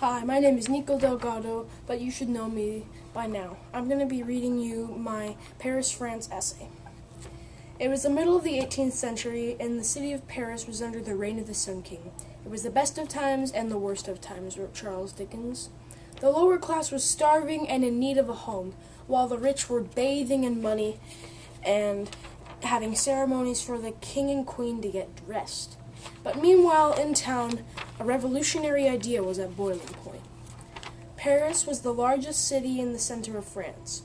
Hi, my name is Nico Delgado, but you should know me by now. I'm going to be reading you my Paris, France essay. It was the middle of the 18th century, and the city of Paris was under the reign of the Sun King. It was the best of times and the worst of times, wrote Charles Dickens. The lower class was starving and in need of a home, while the rich were bathing in money and having ceremonies for the king and queen to get dressed. But meanwhile, in town, a revolutionary idea was at boiling point. Paris was the largest city in the center of France.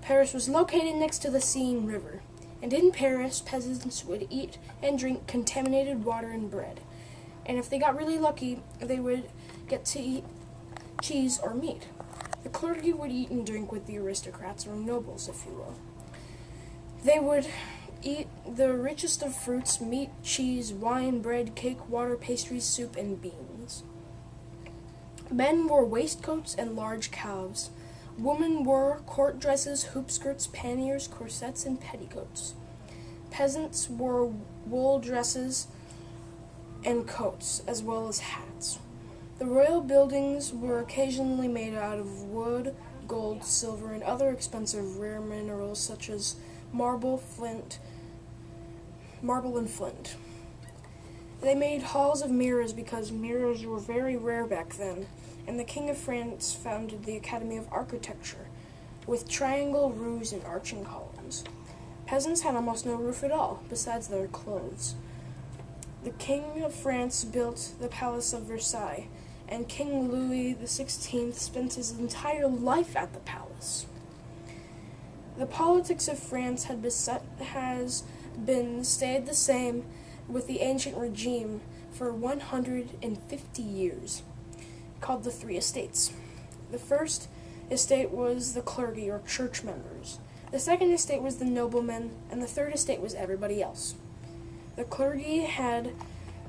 Paris was located next to the Seine River, and in Paris, peasants would eat and drink contaminated water and bread. And if they got really lucky, they would get to eat cheese or meat. The clergy would eat and drink with the aristocrats, or nobles, if you will. They would eat the richest of fruits, meat, cheese, wine, bread, cake, water, pastries, soup, and beans. Men wore waistcoats and large calves. Women wore court dresses, hoop skirts, panniers, corsets, and petticoats. Peasants wore wool dresses and coats, as well as hats. The royal buildings were occasionally made out of wood, gold, silver, and other expensive rare minerals such as marble and flint. They made halls of mirrors because mirrors were very rare back then, and the King of France founded the Academy of Architecture, with triangle roofs and arching columns. Peasants had almost no roof at all, besides their clothes. The King of France built the Palace of Versailles, and King Louis XVI spent his entire life at the palace. The politics of France stayed the same with the ancient regime for 150 years, called the Three Estates. The first estate was the clergy, or church members. The second estate was the noblemen, and the third estate was everybody else. The clergy had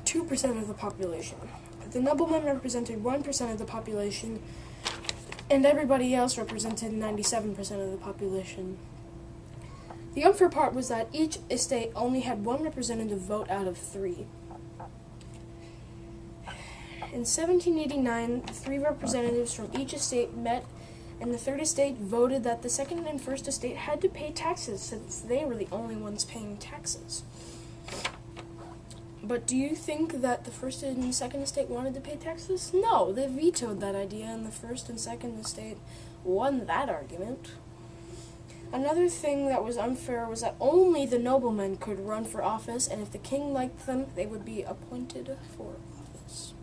2% of the population. The noblemen represented 1% of the population, and everybody else represented 97% of the population. The unfair part was that each estate only had one representative vote out of 3. In 1789, 3 representatives from each estate met, and the third estate voted that the second and first estate had to pay taxes, since they were the only ones paying taxes. But do you think that the first and second estate wanted to pay taxes? No, they vetoed that idea, and the first and second estate won that argument. Another thing that was unfair was that only the noblemen could run for office, and if the king liked them, they would be appointed for office.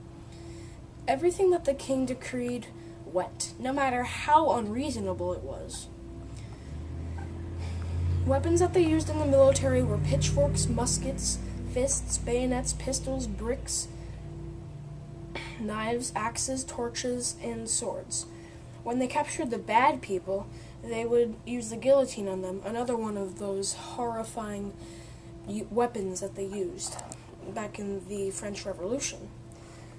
Everything that the king decreed went, no matter how unreasonable it was. Weapons that they used in the military were pitchforks, muskets, fists, bayonets, pistols, bricks, knives, axes, torches, and swords. When they captured the bad people, they would use the guillotine on them, another one of those horrifying weapons that they used back in the French Revolution.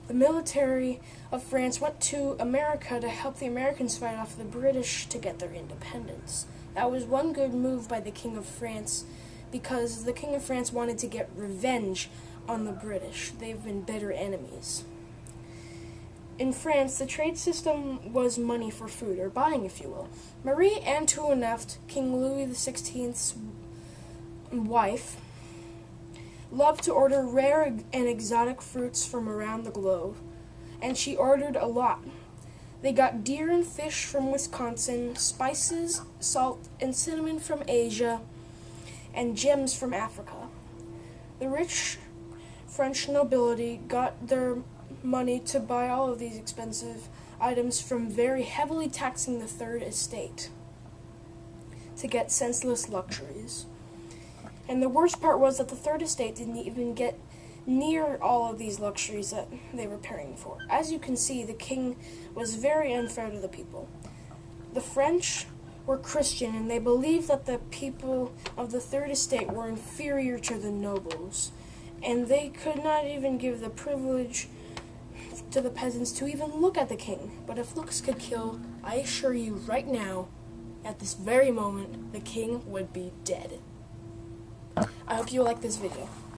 The military of France went to America to help the Americans fight off the British to get their independence. That was one good move by the King of France, because the King of France wanted to get revenge on the British. They've been bitter enemies. In France, the trade system was money for food, or buying, if you will. Marie Antoinette, King Louis XVI's wife, loved to order rare and exotic fruits from around the globe, and she ordered a lot. They got deer and fish from Wisconsin, spices, salt, and cinnamon from Asia, and gems from Africa. The rich French nobility got their money to buy all of these expensive items from very heavily taxing the third estate to get senseless luxuries. And the worst part was that the third estate didn't even get near all of these luxuries that they were paying for. As you can see, the king was very unfair to the people. The French were Christian, and they believed that the people of the third estate were inferior to the nobles, and they could not even give the privilege to the peasants to even look at the king. But if looks could kill, I assure you right now, at this very moment, the king would be dead. I hope you like this video.